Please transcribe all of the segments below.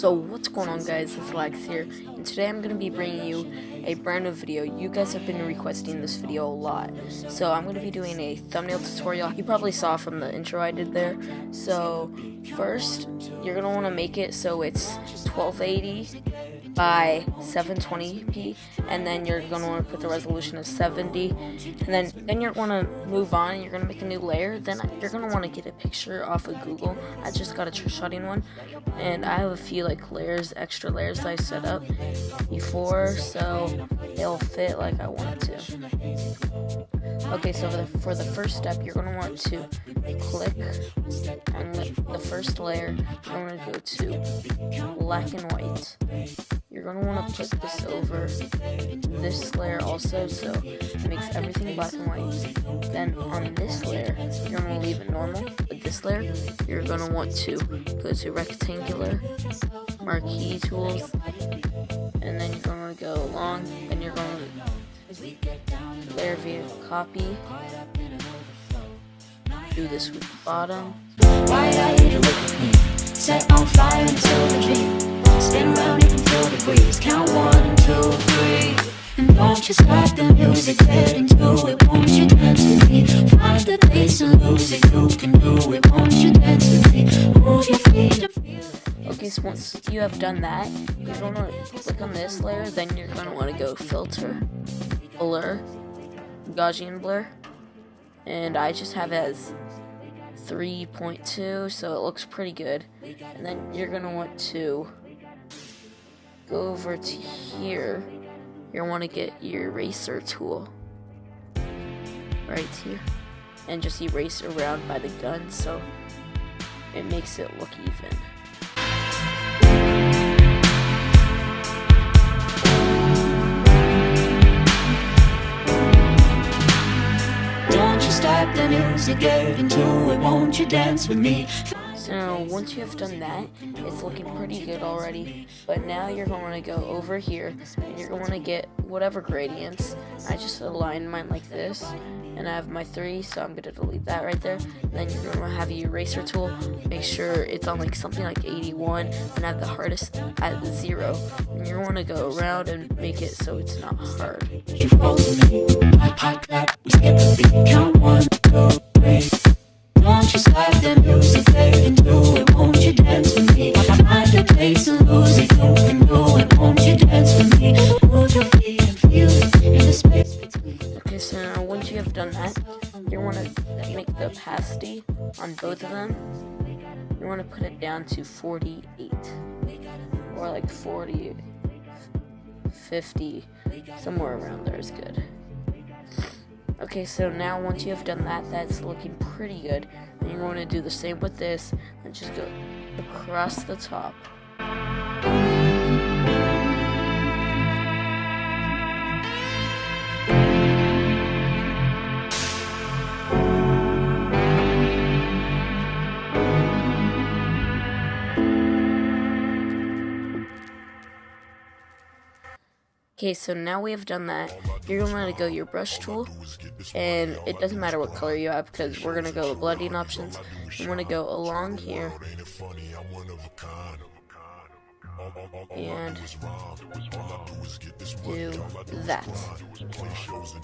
So what's going on, guys? It's Lags here, and today I'm going to be bringing you a brand new video. You guys have been requesting this video a lot, so I'm going to be doing a thumbnail tutorial. You probably saw from the intro I did there. So first, you're going to want to make it so it's 1280 by 720p, and then you're going to want to put the resolution as 70, and then you're going to move on and you're going to make a new layer. Then you're going to want to get a picture off of Google. I just got a trick-shotting one, and I have a few extra layers that I set up before, so they'll fit like I want it to. Okay, so for the first step, you're going to want to click on the first layer. You're going to go to black and white. You're going to want to put this over this layer also, so it makes everything black and white. Then on this layer, you're going to leave it normal. With this layer, you're going to want to go to rectangular, marquee tools, and then you're going to go along, and you're going to layer view, copy, do this with the bottom. Why are you look at me? Set on fire until the dream. Spin around and feel the breeze. Count 1, 2, 3. And don't you stop the music, get into it. Won't you dance with me? Find the bass and lose it. You can do it. Won't you dance with me? Move your feet and feel it. Okay, so once you have done that, you're going to click on this layer. Then you're going to want to go filter, blur, Gaussian blur, and I just have it as 3.2, so it looks pretty good. And then you're going to want to go over to here. You'll want to get your eraser tool right here and just erase around by the gun so it makes it look even. Stop the music, get into it. Won't you dance with me? So now, once you have done that, it's looking pretty good already. But now you're going to want to go over here, and you're going to get whatever gradients. I just aligned mine like this, and I have my 3, so I'm going to delete that right there. And then you're going to have your eraser tool. Make sure it's on something like 81, and have the hardest at 0. And you're going to go around and make it so it's not hard. You follow me, hot clap, we skip the beat. Count 1, 2, 3. Don't you stop the music, get into it. Won't you dance with me? Find the place and lose it. You can do it. Won't you dance with me? Move your feet and feel it in the space between. Okay, so now once you have done that, you want to make the opacity on both of them. You want to put it down to 48 or like 40, 50, somewhere around there is good. Okay, so now once you have done that, that's looking pretty good. And you're going to do the same with this and just go across the top. Okay, so now we have done that. You're going to want to go your brush tool, and it doesn't matter what color you have because we're going to go blending options. You want to go along here and do that.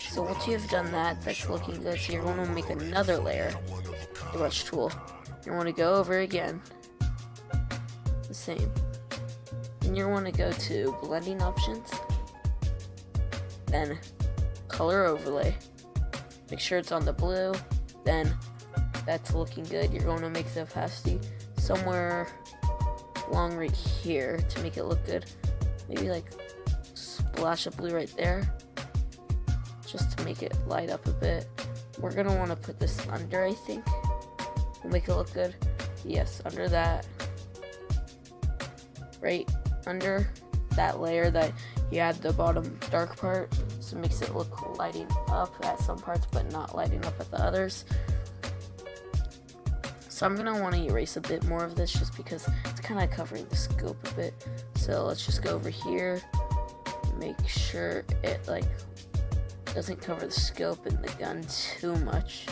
So once you have done that, that's looking good. So you're going to make another layer, the brush tool. You want to go over again, the same. And you want to go to blending options. Then color overlay, make sure it's on the blue. Then that's looking good. You're going to make the opacity somewhere along right here to make it look good. Maybe like splash of blue right there, just to make it light up a bit. We're gonna want to put this under, I think. We'll make it look good. Yes, under that, right under that layer that you add the bottom dark part, so it makes it look lighting up at some parts but not lighting up at the others. So I'm gonna want to erase a bit more of this just because it's kind of covering the scope a bit. So let's just go over here, make sure it doesn't cover the scope and the gun too much.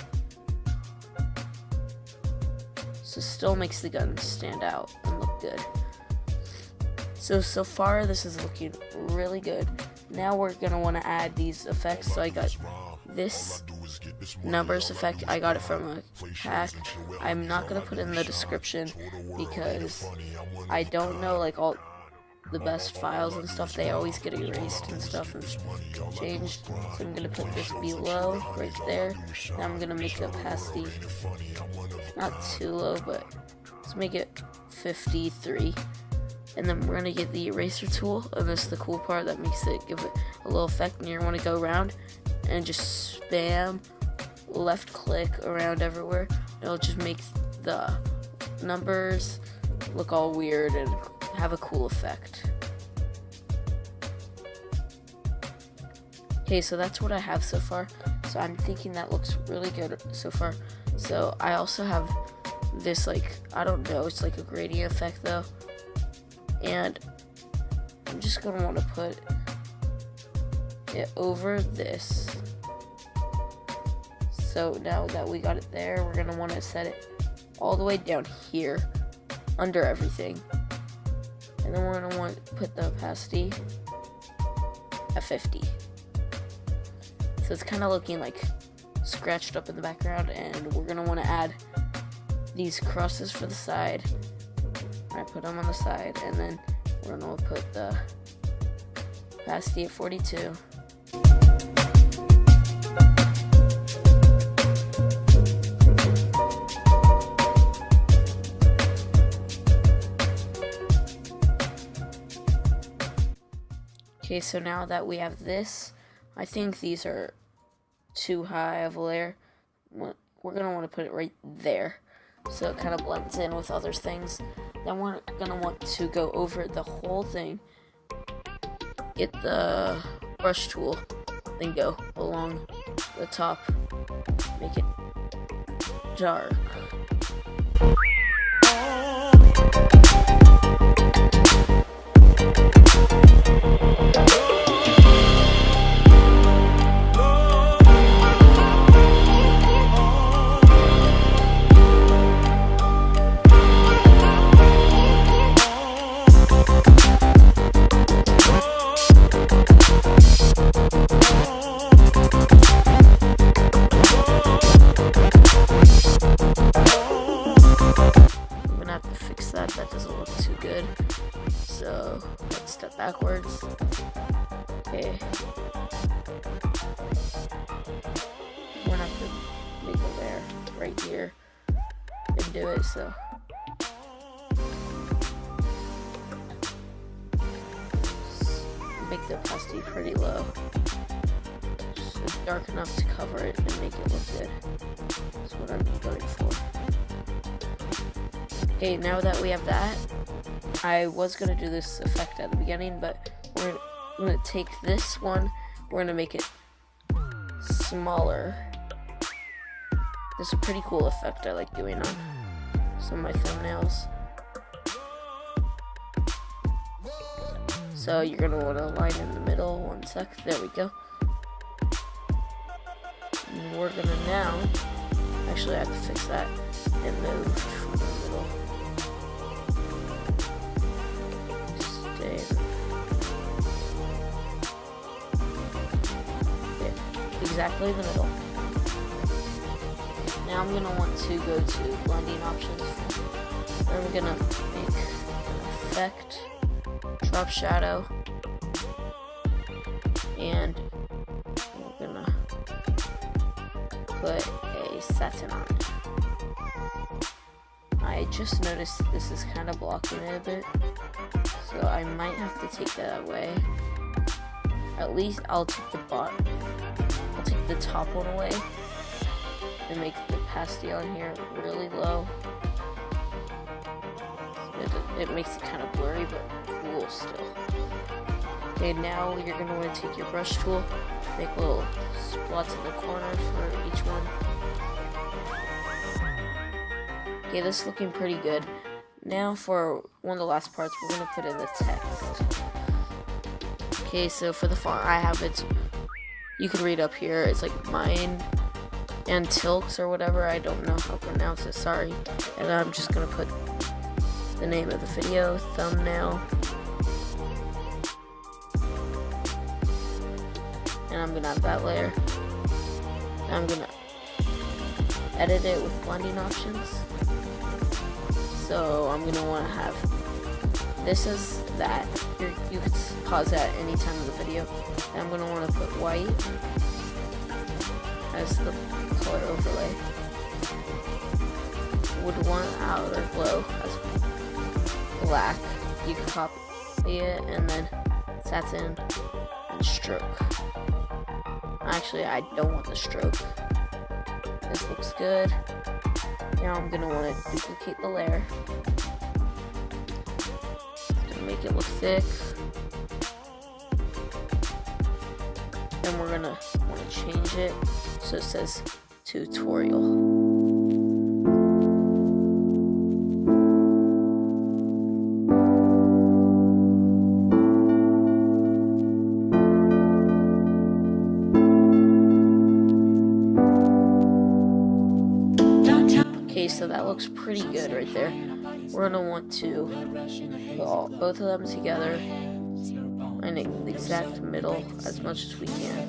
So still makes the gun stand out and look good. So far this is looking really good. Now we're gonna want to add these effects. So I got this numbers effect. I got it from a pack. I'm not gonna put it in the description because I don't know like all the best files and stuff. They always get erased and stuff and changed. So I'm gonna put this below right there. Now I'm gonna make the opacity not too low, but let's make it 53. And then we're gonna get the eraser tool, and this is the cool part that makes it give it a little effect. And you want to go around and just spam left click around everywhere. It'll just make the numbers look all weird and have a cool effect. Okay, so that's what I have so far. So I'm thinking that looks really good so far. So I also have this, like, I don't know, it's like a gradient effect though. And I'm just gonna want to put it over this. So now that we got it there, we're gonna want to set it all the way down here under everything. And then we're gonna want to put the opacity at 50. So it's kind of looking like scratched up in the background, and we're gonna want to add these crosses for the side. I put them on the side, and then we're gonna put the opacity at 42. Okay, so now that we have this, I think these are too high of a layer. We're gonna want to put it right there, so it kind of blends in with other things. Then we're gonna want to go over the whole thing, get the brush tool, then go along the top, make it dark. That doesn't look too good, so let's step backwards. Okay, we're gonna have to make a layer right here and do it. So make the opacity pretty low, just dark enough to cover it and make it look good. That's what I'm going for. Okay, now that we have that, I was going to do this effect at the beginning, but we're going to take this one, we're going to make it smaller. This is a pretty cool effect I like doing on some of my thumbnails. So you're going to want to line in the middle, 1 sec, there we go. And we're going to now, actually I have to fix that and move from the middle. Exactly the middle. Now I'm gonna want to go to blending options. Then we're gonna make an effect, drop shadow, and we're gonna put a satin on it. I just noticed this is kind of blocking it a bit, so I might have to take that away. At least I'll take the bottom. I'll take the top one away and make the opacity on here really low. It makes it kind of blurry, but cool still. Okay, now you're going to want to take your brush tool, make little spots in the corner for each one. Okay, this is looking pretty good. Now for one of the last parts, we're going to put in the text. Okay, so for the font I have, it's, you can read up here, it's like mine and Tilks or whatever, I don't know how to pronounce it, sorry. And I'm just gonna put the name of the video, thumbnail, and I'm gonna have that layer. And I'm gonna edit it with blending options. So I'm gonna want to have this as that. You can pause that any time in the video. And I'm gonna want to put white as the color overlay. Would want outer glow as black. You can copy it and then satin and stroke. Actually, I don't want the stroke. This looks good. Now I'm gonna want to duplicate the layer. It's gonna make it look thick. And we're gonna want to change it so it says tutorial. Okay, so that looks pretty good right there. We're gonna want to put both of them together in the exact middle as much as we can.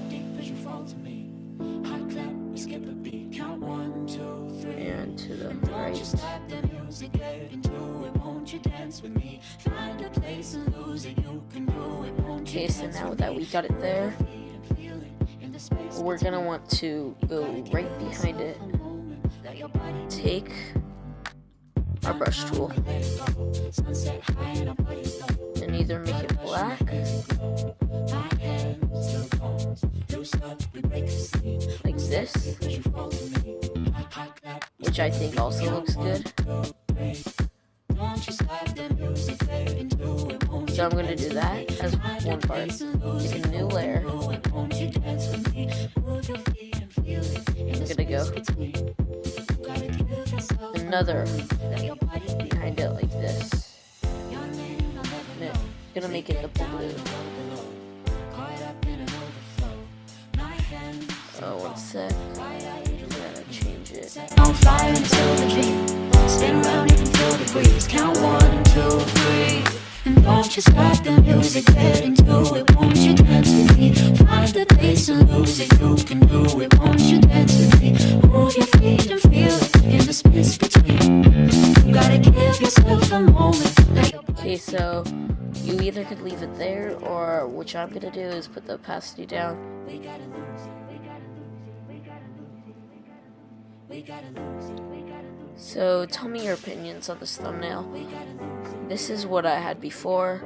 And to the right. Okay, so now that we got it there, we're gonna want to go right behind it. Take our brush tool and either make it black like this, which I think also looks good. So I'm going to do that as one part. Take a new layer. I'm going to go another behind it like this. And I'm going to make it the blue. Oh, one sec. I'm going to change it. On fire until the dream. Spin around and feel the breeze. Count 1, 2, 3. And don't you stop the music, get into it. Won't you dance with me? Find the place and lose it. You can do it. Won't you dance with me? Move your feet and feel it in the space between. You gotta give yourself a moment. Okay, so you either could leave it there, or what I'm gonna do is put the opacity down. So tell me your opinions on this thumbnail. This is what I had before.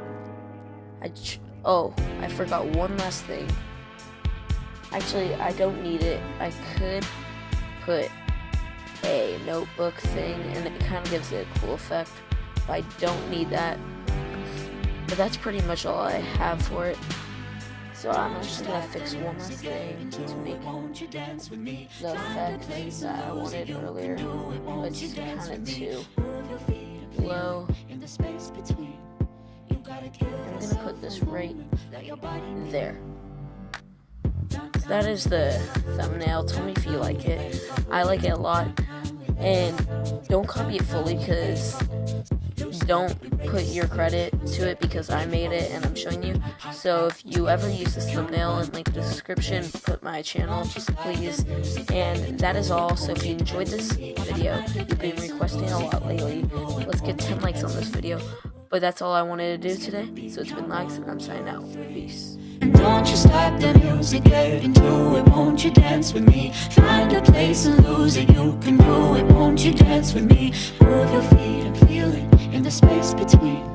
I forgot one last thing. Actually, I don't need it. I could put a notebook thing, and it kind of gives it a cool effect. But I don't need that. But that's pretty much all I have for it. So I'm actually gonna fix one last thing to make the effect that I wanted earlier, but it's kind of too low. I'm gonna put this right there. So that is the thumbnail. Tell me if you like it. I like it a lot. And don't copy it fully, because don't put your credit to it, because I made it and I'm showing you. So if you ever use this thumbnail and link the description, put my channel, please. And that is all. So if you enjoyed this video, you've been requesting a lot lately. Let's get 10 likes on this video. But that's all I wanted to do today. So it's been Lags, and I'm signing out. Peace. And don't you stop the music, get into it. Won't you dance with me? Find a place and lose it. You can do it. Won't you dance with me? Move your feet and feel it in the space between.